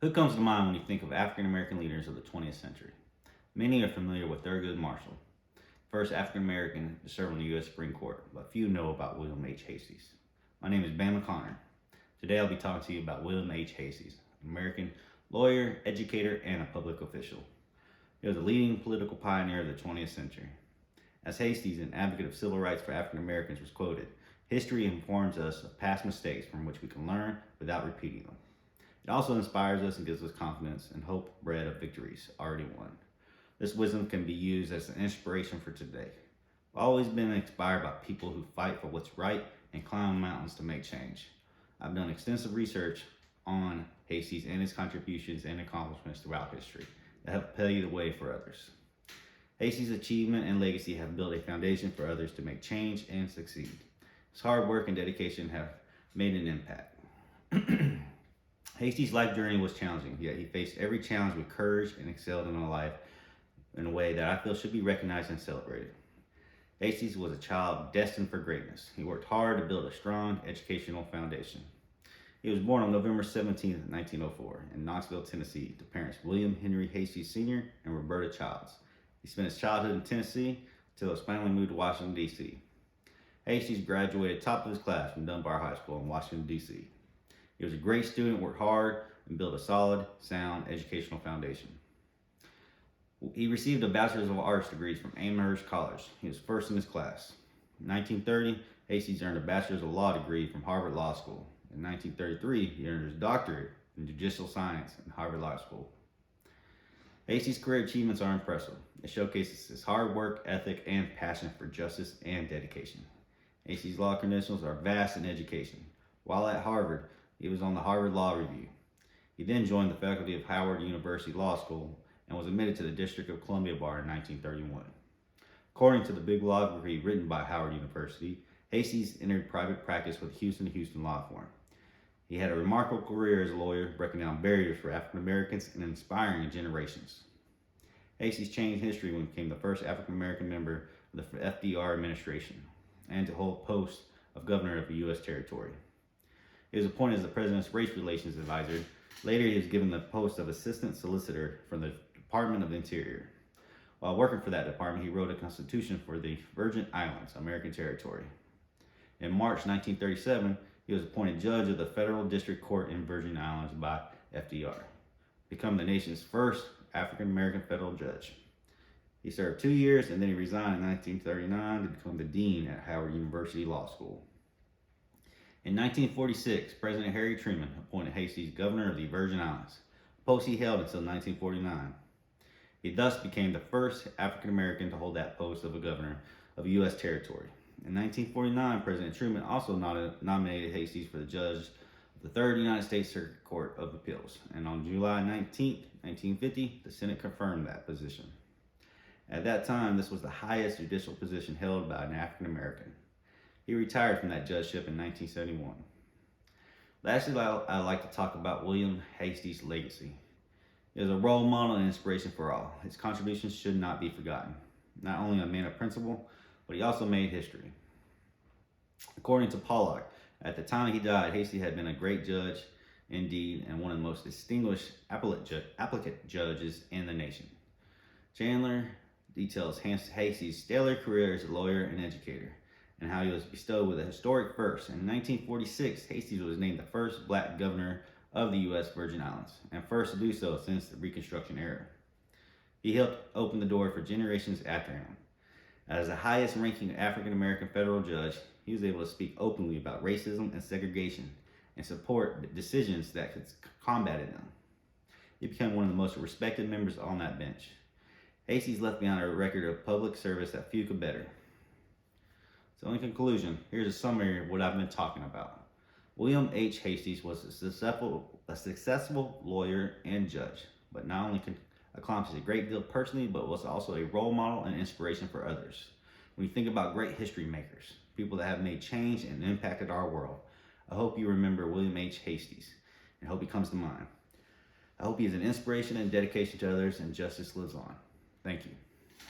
Who comes to mind when you think of African American leaders of the 20th century? Many are familiar with Thurgood Marshall, first African American to serve on the U.S. Supreme Court, but few know about William H. Hastie. My name is Bama. Today I'll be talking to you about William H. Hastie, an American lawyer, educator, and a public official. He was a leading political pioneer of the 20th century. As Hastie, an advocate of civil rights for African Americans, was quoted, "History informs us of past mistakes from which we can learn without repeating them. It also inspires us and gives us confidence and hope bred of victories already won. This wisdom can be used as an inspiration for today. I've always been inspired by people who fight for what's right and climb mountains to make change. I've done extensive research on Hastie and his contributions and accomplishments throughout history that have paved the way for others. Hastie's achievement and legacy have built a foundation for others to make change and succeed. His hard work and dedication have made an impact. Hastie's life journey was challenging, yet he faced every challenge with courage and excelled in life in a way that I feel should be recognized and celebrated. Hastie was a child destined for greatness. He worked hard to build a strong educational foundation. He was born on November 17, 1904, in Knoxville, Tennessee, to parents William Henry Hastie Sr. and Roberta Childs. He spent his childhood in Tennessee until his family moved to Washington, D.C. Hastie graduated top of his class from Dunbar High School in Washington, D.C. He was a great student, worked hard, and built a solid, sound educational foundation. He received a Bachelor's of Arts degree from Amherst College. He was first in his class. In 1930, Hastie earned a Bachelor's of Law degree from Harvard Law School. In 1933, he earned his doctorate in judicial science in Harvard Law School. Hastie's career achievements are impressive. It showcases his hard work, ethic, and passion for justice and dedication. Hastie's law credentials are vast in education. While at Harvard, he was on the Harvard Law Review. He then joined the faculty of Howard University Law School and was admitted to the District of Columbia Bar in 1931. According to the big law degree written by Howard University, Hastie entered private practice with Houston Law Firm. He had a remarkable career as a lawyer, breaking down barriers for African Americans and inspiring generations. Hastie changed history when he became the first African American member of the FDR administration and to hold post of governor of a U.S. territory. He was appointed as the president's race relations advisor. Later, he was given the post of assistant solicitor for the Department of Interior. While working for that department, he wrote a constitution for the Virgin Islands, American territory. In March 1937, he was appointed judge of the Federal District Court in Virgin Islands by FDR, becoming the nation's first African American federal judge. He served 2 years and then he resigned in 1939 to become the dean at Howard University Law School. In 1946, President Harry Truman appointed Hastie governor of the Virgin Islands, a post he held until 1949. He thus became the first African American to hold that post of a governor of a U.S. territory. In 1949, President Truman also nominated Hastie for the judge of the Third United States Circuit Court of Appeals, and on July 19, 1950, the Senate confirmed that position. At that time, this was the highest judicial position held by an African American. He retired from that judgeship in 1971. Lastly, I'd like to talk about William Hastie's legacy. He is a role model and inspiration for all. His contributions should not be forgotten. Not only a man of principle, but he also made history. According to Pollock, at the time he died, Hastie had been a great judge indeed and one of the most distinguished applicant judges in the nation. Chandler details Hastie's stellar career as a lawyer and educator, and how he was bestowed with a historic first. In 1946, Hastie was named the first black governor of the U.S. Virgin Islands, and first to do so since the Reconstruction era. He helped open the door for generations after him. As the highest ranking African American federal judge, he was able to speak openly about racism and segregation and support decisions that could combat them. He became one of the most respected members on that bench. Hastie left behind a record of public service that few could better. So in conclusion, here's a summary of what I've been talking about. William H. Hastie was a successful lawyer and judge, but not only accomplished a great deal personally, but was also a role model and inspiration for others. When you think about great history makers, people that have made change and impacted our world, I hope you remember William H. Hastie and hope he comes to mind. I hope he is an inspiration and dedication to others and justice lives on. Thank you.